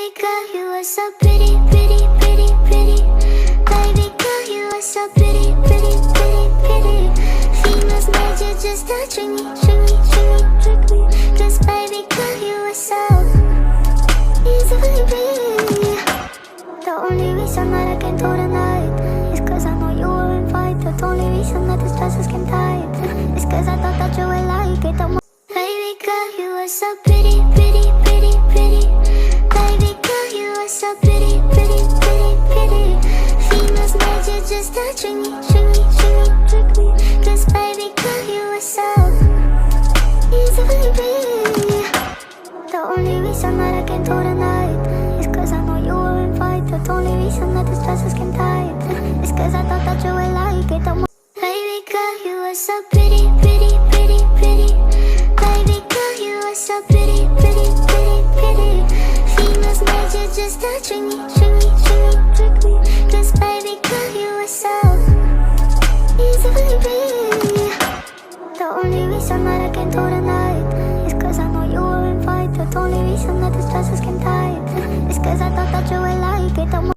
Baby girl, you are so pretty, pretty, pretty, pretty. Baby girl, you are so pretty, pretty, pretty, pretty. Females made you just to trick me, trick me, trick me, trick me. 'Cause baby girl, you are so easily pretty. The only reason that I came through tonight is 'cause I know you were invited. The only reason that this dress is skin tight is 'cause I thought that you would like it. Baby girl, you are so pretty, pretty, pretty, pretty. Baby girl, you are so pretty, pretty, pretty, pretty. Females made you just to trick me, trick me, trick me, trick me. 'Cause baby girl, you are so easily pretty. The only reason that I came through tonight is 'cause I know you were invited. The only reason that this dress is skin tight is 'cause I thought that you would like it. Baby girl, you are so pretty, pretty, pretty, pretty. Baby girl, you are so pretty, pretty, pretty, pretty. Females made you just to trick me, trick me, trick me, trick me. 'Cause baby girl, you are so easily pretty. The only reason that I came through tonight is 'cause I know you were invited. The only reason that this dress is skin tight is 'cause I thought that you would like it.